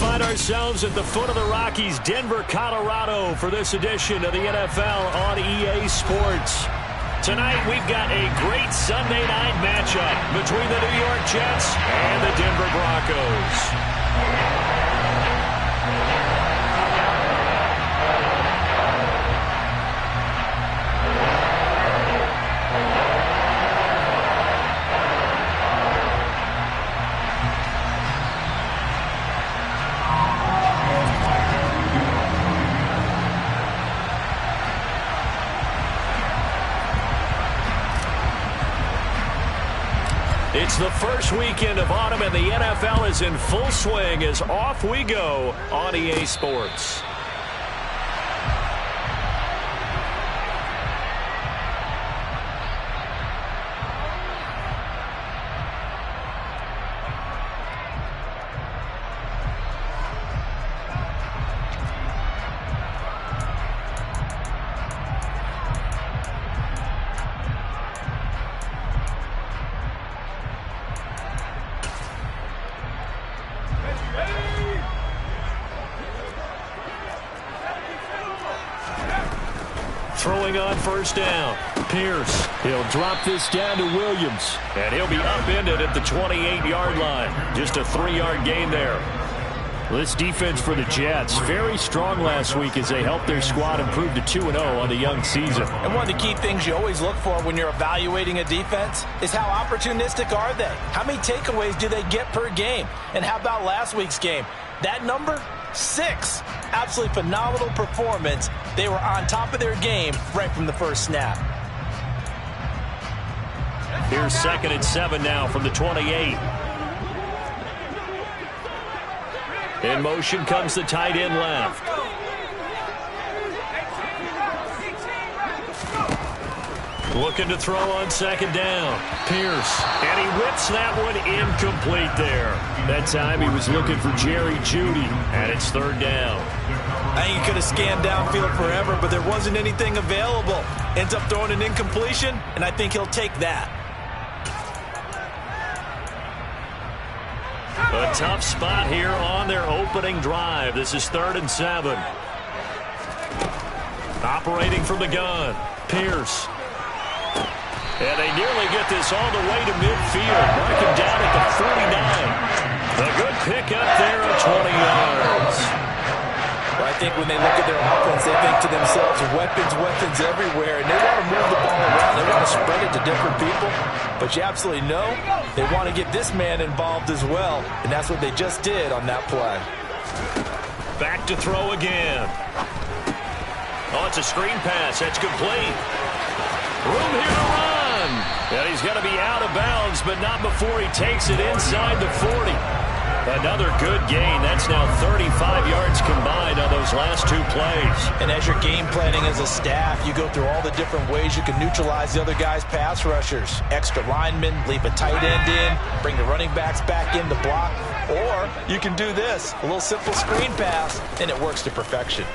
find ourselves at the foot of the Rockies, Denver, Colorado, for this edition of the NFL on EA Sports. Tonight, we've got a great Sunday night matchup between the New York Jets and the Denver Broncos. It's the first weekend of autumn, and the NFL is in full swing as off we go on EA Sports. Throwing on first down. Pierce. He'll drop this down to Williams. And he'll be upended at the 28-yard line. Just a 3-yard gain there. This defense for the Jets, very strong last week as they helped their squad improve to 2-0 on the young season. And one of the key things you always look for when you're evaluating a defense is how opportunistic are they? How many takeaways do they get per game? And how about last week's game? That number? 6. Absolutely phenomenal performance. They were on top of their game right from the first snap. Here's 2nd and 7 now from the 28. In motion comes the tight end left. Looking to throw on 2nd down. Pierce. And he whips that one incomplete there. That time he was looking for Jerry Jeudy. And it's 3rd down. I think he could have scanned downfield forever, but there wasn't anything available. Ends up throwing an incompletion, and I think he'll take that. A tough spot here on their opening drive. This is 3rd and 7. Operating from the gun. Pierce. And they nearly get this all the way to midfield. Mark him down at the 49. A good pickup there at 20 yards. Well, I think when they look at their offense, they think to themselves, weapons everywhere. And they want to move the ball around. They want to spread it to different people. But you absolutely know they want to get this man involved as well. And that's what they just did on that play. Back to throw again. Oh, it's a screen pass. That's complete. Room here to run. And he's going to be out of bounds, but not before he takes it inside the 40. Another good gain. That's now 35 yards combined on those last 2 plays. And as you're game planning as a staff, you go through all the different ways you can neutralize the other guy's pass rushers. Extra linemen, leave a tight end in, bring the running backs back in to block. Or you can do this, a little simple screen pass, and it works to perfection.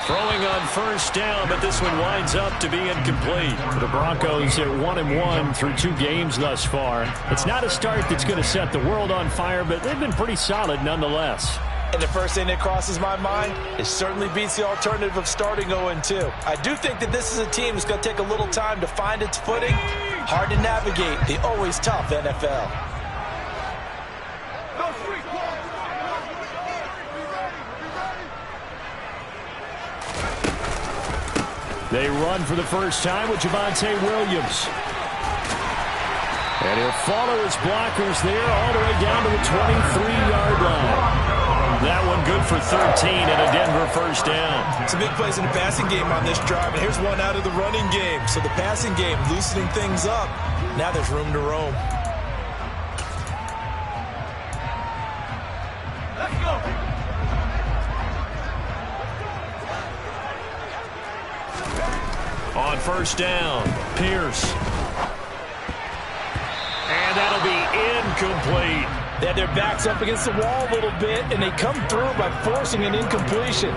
Throwing on first down, but this one winds up to be incomplete. The Broncos are 1-1 through 2 games thus far. It's not a start that's going to set the world on fire, but they've been pretty solid nonetheless. And the first thing that crosses my mind is certainly beats the alternative of starting 0-2. I do think that this is a team that's going to take a little time to find its footing. Hard to navigate the always tough NFL. They run for the first time with Javonte Williams. And he'll follow his blockers there all the way down to the 23-yard line. That one good for 13 and a Denver first down. Some big plays in the passing game on this drive, and here's one out of the running game. So the passing game loosening things up. Now there's room to roam. Let's go. On first down, Pierce. And that'll be incomplete. They had their backs up against the wall a little bit, and they come through by forcing an incompletion.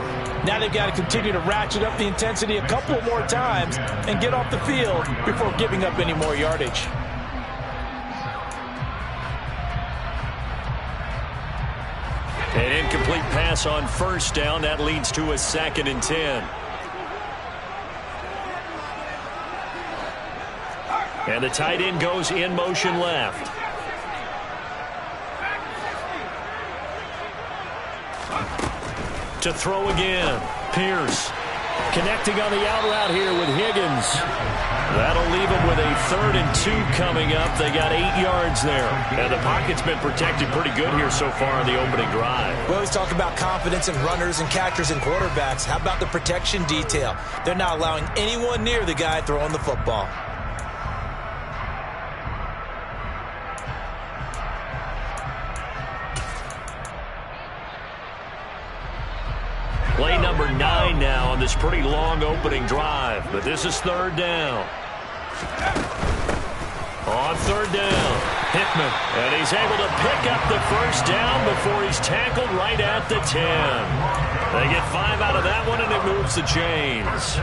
Now they've got to continue to ratchet up the intensity a couple more times and get off the field before giving up any more yardage. An incomplete pass on first down. That leads to a 2nd and 10. And the tight end goes in motion left. To throw again. Pierce connecting on the out route here with Higgins. That'll leave them with a 3rd and 2 coming up. They got 8 yards there. And the pocket's been protected pretty good here so far on the opening drive. We always talk about confidence in runners and catchers and quarterbacks. How about the protection detail? They're not allowing anyone near the guy throwing the football. Play number 9 now on this pretty long opening drive. But this is 3rd down. On 3rd down, Hickman. And he's able to pick up the 1st down before he's tackled right at the 10. They get 5 out of that one, and it moves the chains.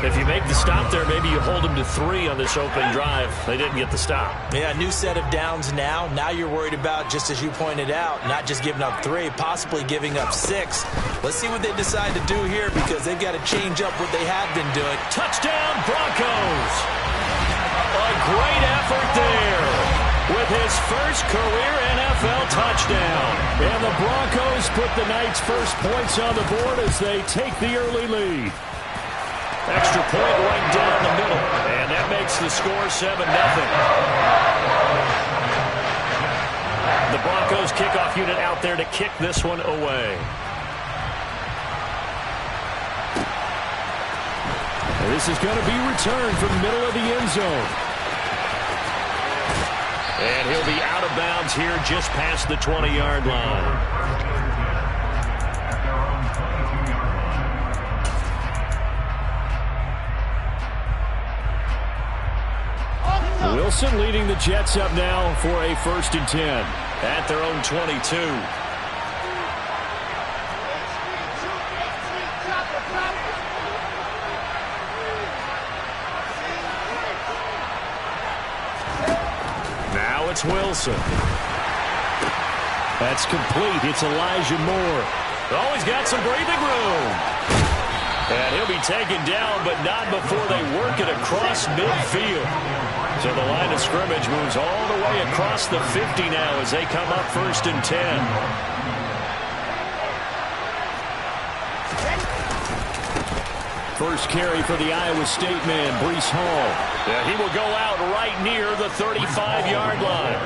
If you make the stop there, maybe you hold them to 3 on this opening drive. They didn't get the stop. Yeah, new set of downs now. Now you're worried about, just as you pointed out, not just giving up 3, possibly giving up 6. Let's see what they decide to do here, because they've got to change up what they have been doing. Touchdown, Broncos! A great effort there with his first career NFL touchdown. And the Broncos put the night's first points on the board as they take the early lead. Extra point right down the middle. And that makes the score 7-0. The Broncos kickoff unit out there to kick this one away. And this is going to be returned from the middle of the end zone. And he'll be out of bounds here just past the 20-yard line. Wilson leading the Jets up now for a 1st and 10 at their own 22. Now it's Wilson. That's complete. It's Elijah Moore. Oh, he's got some breathing room. And he'll be taken down, but not before they work it across midfield. So the line of scrimmage moves all the way across the 50 now as they come up 1st and 10. First carry for the Iowa State man, Breece Hall. Yeah, he will go out right near the 35-yard line.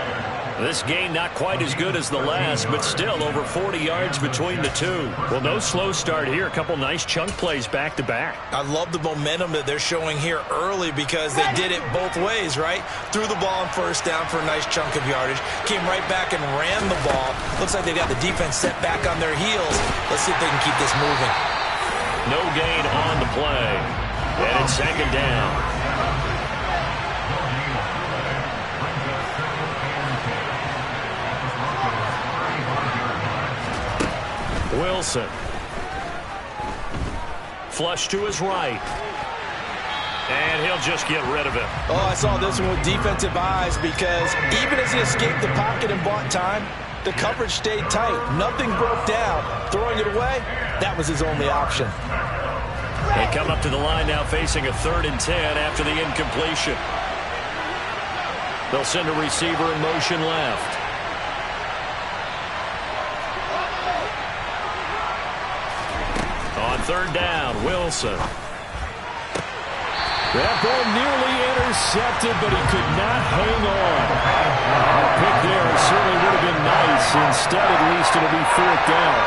This game not quite as good as the last, but still over 40 yards between the two. Well, no slow start here. A couple nice chunk plays back-to-back. I love the momentum that they're showing here early because they did it both ways, right? Threw the ball on 1st down for a nice chunk of yardage. Came right back and ran the ball. Looks like they got the defense set back on their heels. Let's see if they can keep this moving. No gain on the play. And it's 2nd down. Wilson. Flush to his right. And he'll just get rid of it. Oh, I saw this one with defensive eyes because even as he escaped the pocket and bought time, the coverage stayed tight. Nothing broke down. Throwing it away, that was his only option. They come up to the line now facing a 3rd and 10 after the incompletion. They'll send a receiver in motion left. On 3rd down, Wilson. That ball nearly intercepted, but he could not hang on. A pick there certainly would have been nice. Instead, at least, it'll be 4th down.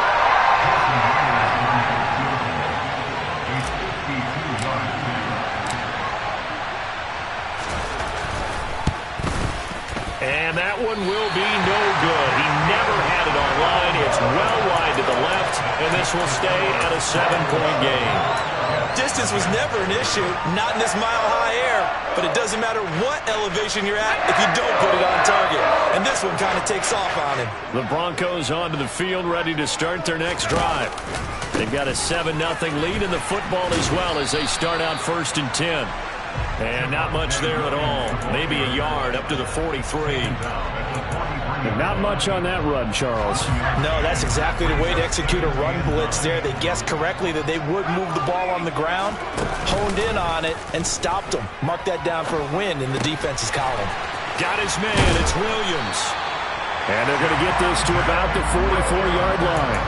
And that one will be no good. He never had it on line. It's well wide to the left, and this will stay at a 7-point game. Distance was never an issue, not in this mile-high air, but it doesn't matter what elevation you're at if you don't put it on target. And this one kind of takes off on him. The Broncos onto the field ready to start their next drive. They've got a 7-0 lead in the football as well as they start out 1st and 10. And not much there at all. Maybe a yard up to the 43. And not much on that run, Charles. No, that's exactly the way to execute a run blitz there. They guessed correctly that they would move the ball on the ground, honed in on it, and stopped them. Mark that down for a win in the defense's column. Got his man. It's Williams. And they're going to get this to about the 44-yard line.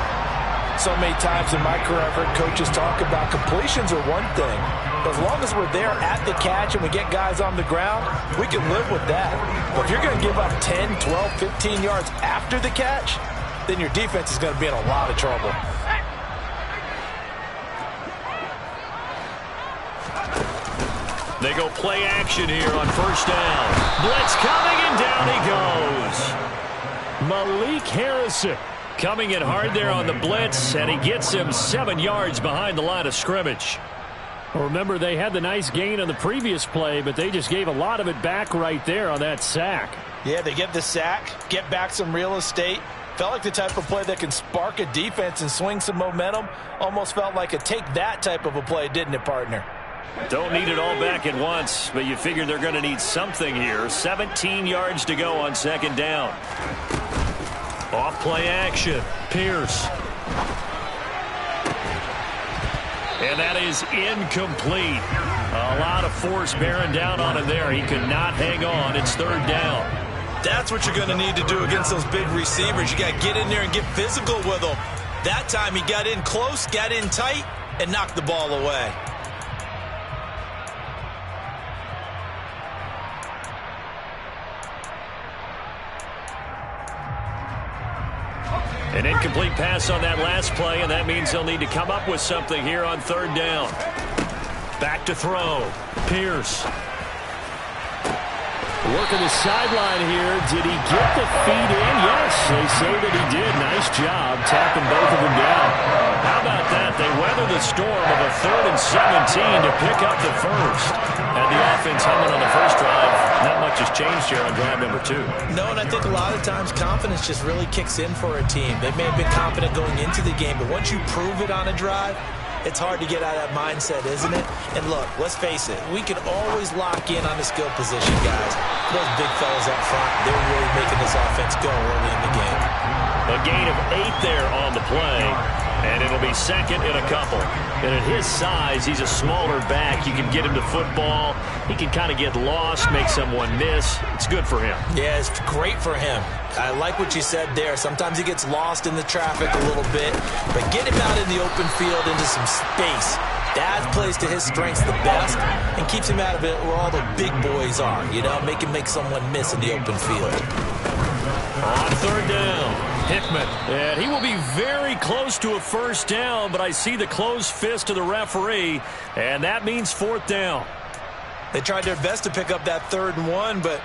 So many times in my career, I've heard coaches talk about completions are one thing. But as long as we're there at the catch and we get guys on the ground, we can live with that. But if you're going to give up 10, 12, 15 yards after the catch, then your defense is going to be in a lot of trouble. They go play action here on first down. Blitz coming, and down he goes. Malik Harrison coming in hard there on the blitz, and he gets him 7 yards behind the line of scrimmage. Well, remember, they had the nice gain on the previous play, but they just gave a lot of it back right there on that sack. Yeah, they get the sack, get back some real estate. Felt like the type of play that can spark a defense and swing some momentum. Almost felt like a take-that type of a play, didn't it, partner? Don't need it all back at once, but you figure they're going to need something here. 17 yards to go on second down. Off play action. Pierce. And that is incomplete. A lot of force bearing down on him there. He could not hang on. It's third down. That's what you're going to need to do against those big receivers. You got to get in there and get physical with them. That time he got in close, got in tight, and knocked the ball away. An incomplete pass on that last play, and that means they'll need to come up with something here on third down. Back to throw. Pierce. Working the sideline here. Did he get the feet in? Yes, they say that he did. Nice job tapping both of them down. How about that? They weather the storm of a 3rd and 17 to pick up the first. And the offense humming on the first drive. Not much has changed here on drive number 2. No, and I think a lot of times confidence just really kicks in for a team. They may have been confident going into the game, but once you prove it on a drive, it's hard to get out of that mindset, isn't it? And look, let's face it, we can always lock in on the skill position, guys. Those big fellas up front, they're really making this offense go early in the game. A gain of 8 there on the play, and it'll be second and a couple. And at his size, he's a smaller back. You can get him to football. He can kind of get lost, make someone miss. It's good for him. Yeah, it's great for him. I like what you said there. Sometimes he gets lost in the traffic a little bit, but get him out in the open field into some space. That plays to his strengths the best and keeps him out of it where all the big boys are, you know, make someone miss in the open field. On third down, Hickman. And he will be very close to a first down, but I see the closed fist of the referee, and that means fourth down. They tried their best to pick up that 3rd and 1, but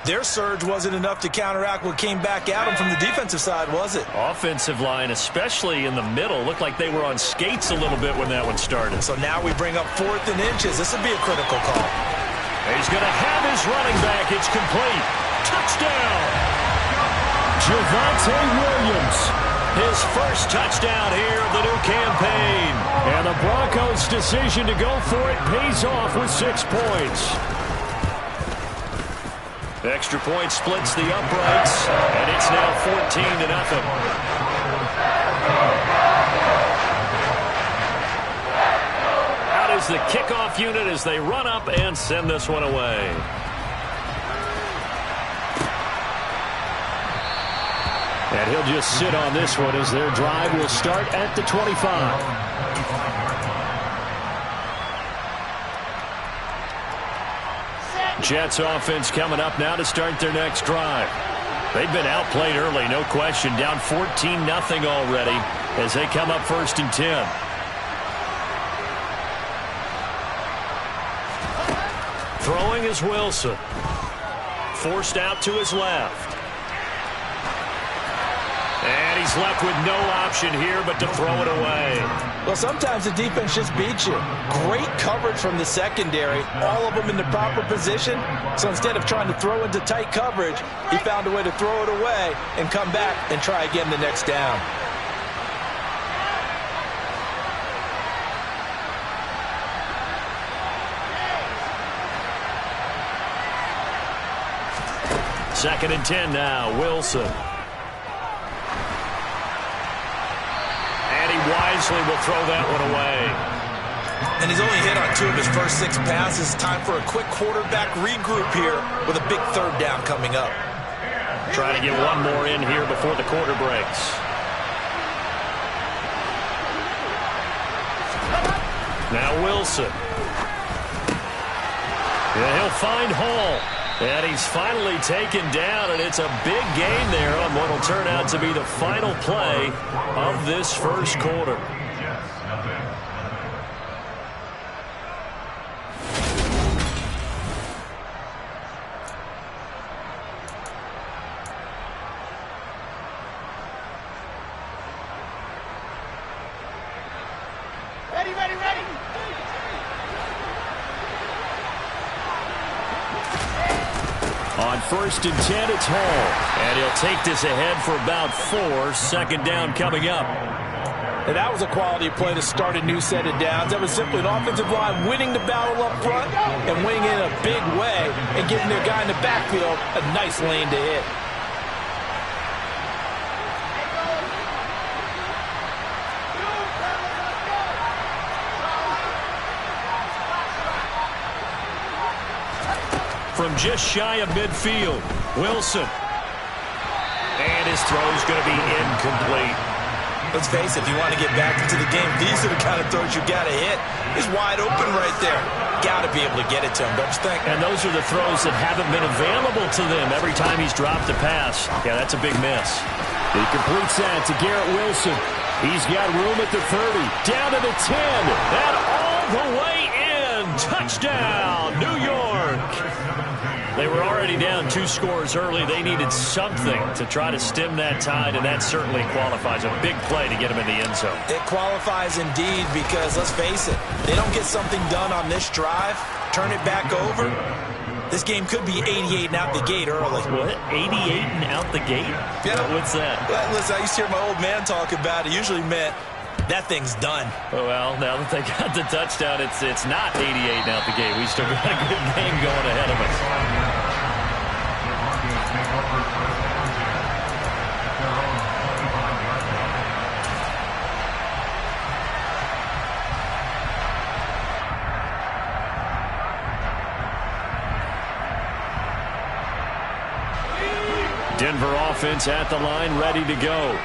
their surge wasn't enough to counteract what came back at them from the defensive side, was it? Offensive line, especially in the middle, looked like they were on skates a little bit when that one started. So now we bring up 4th and inches. This would be a critical call. He's going to have his running back. It's complete. Touchdown. Javonte Williams. His first touchdown here of the new campaign. And the Broncos' decision to go for it pays off with 6 points. The extra point splits the uprights, and it's now 14-0. Out is the kickoff unit as they run up and send this one away. And he'll just sit on this one as their drive will start at the 25. Jets offense coming up now to start their next drive. They've been outplayed early, no question. Down 14-0 already as they come up 1st and 10. Throwing is Wilson. Forced out to his left. And he's left with no option here but to throw it away. Well, sometimes the defense just beats you. Great coverage from the secondary, all of them in the proper position. So instead of trying to throw into tight coverage, he found a way to throw it away and come back and try again the next down. 2nd and 10 now. Wilson. And he wisely will throw that one away. And he's only hit on 2 of his first 6 passes. Time for a quick quarterback regroup here with a big 3rd down coming up. Try to get one more in here before the quarter breaks. Now Wilson. Yeah, he'll find Hall. And he's finally taken down, and it's a big gain there on what will turn out to be the final play of this first quarter. On 1st and 10, it's Hall. And he'll take this ahead for about 4. 2nd down coming up. And that was a quality play to start a new set of downs. That was simply an offensive line winning the battle up front and winning in a big way and giving their guy in the backfield a nice lane to hit. From just shy of midfield, Wilson. And his throw's going to be incomplete. Let's face it, if you want to get back into the game, these are the kind of throws you got to hit. He's wide open right there. Got to be able to get it to him, don't you think? And those are the throws that haven't been available to them every time he's dropped a pass. Yeah, that's a big miss. He completes that to Garrett Wilson. He's got room at the 30, down to the 10, and all the way in. Touchdown, New York. They were already down 2 scores early. They needed something to try to stem that tide, and that certainly qualifies. A big play to get them in the end zone. It qualifies indeed because, let's face it, they don't get something done on this drive, turn it back over, this game could be 88 and out the gate early. What? 88 and out the gate? Yeah. What's that? Well, listen, I used to hear my old man talk about it. Usually meant that thing's done. Well, now that they got the touchdown, it's not 88 and out the gate. We still got a good game going ahead of us. Denver offense at the line, ready to go.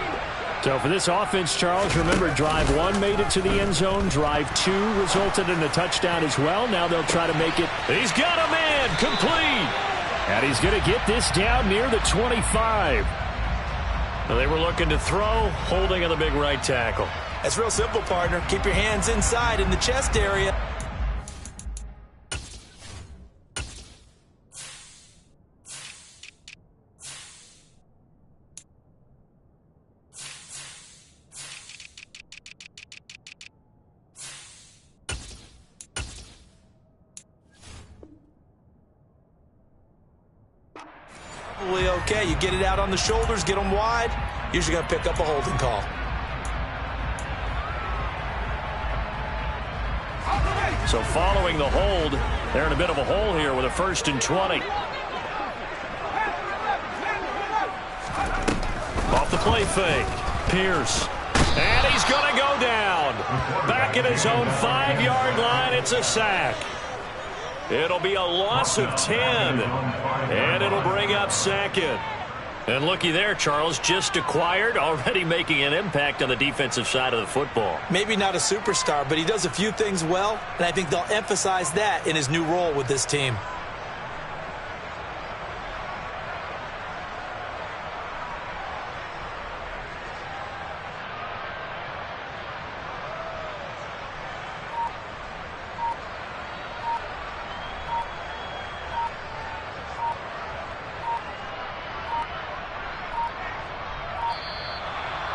So for this offense, Charles, remember, drive 1 made it to the end zone. Drive 2 resulted in a touchdown as well. Now they'll try to make it. He's got a man, complete. And he's going to get this down near the 25. So they were looking to throw, holding on the big right tackle. That's real simple, partner. Keep your hands inside in the chest area. Okay, you get it out on the shoulders, get them wide, usually going to pick up a holding call. So following the hold, they're in a bit of a hole here with a 1st and 20. Off the play fake, Pierce. And he's going to go down. Back at his own 5-yard line, it's a sack. It'll be a loss of 10, and it'll bring up 2nd. And looky there, Charles, just acquired, already making an impact on the defensive side of the football. Maybe not a superstar, but he does a few things well, and I think they'll emphasize that in his new role with this team.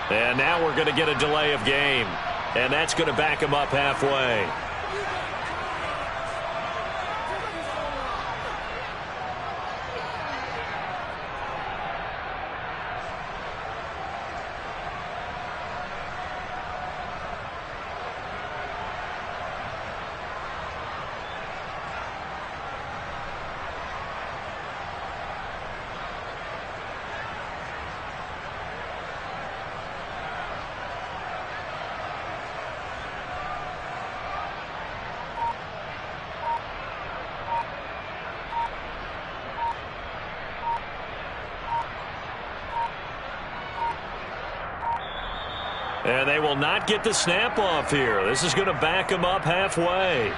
And now we're going to get a delay of game. And that's going to back him up halfway. And they will not get the snap off here. This is going to back them up halfway.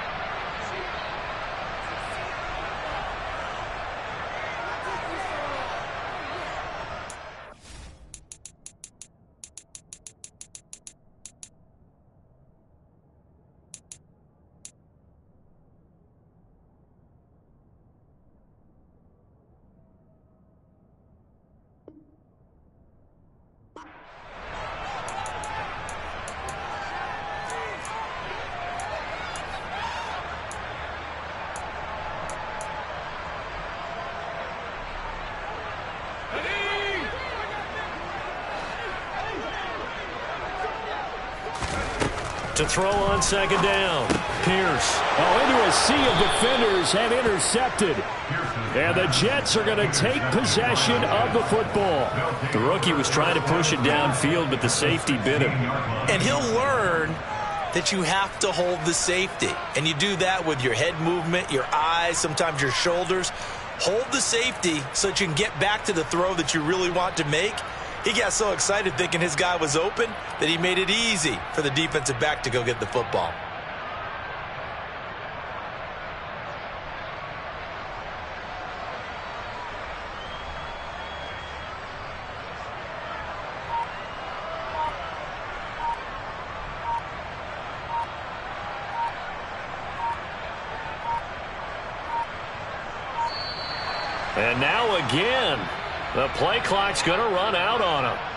To throw on second down. Pierce. Oh, into a sea of defenders and intercepted. And the Jets are going to take possession of the football. The rookie was trying to push it downfield, but the safety bit him. And he'll learn that you have to hold the safety. And you do that with your head movement, your eyes, sometimes your shoulders. Hold the safety so that you can get back to the throw that you really want to make. He got so excited thinking his guy was open that he made it easy for the defensive back to go get the football. And now again, the play clock's going to run out on him.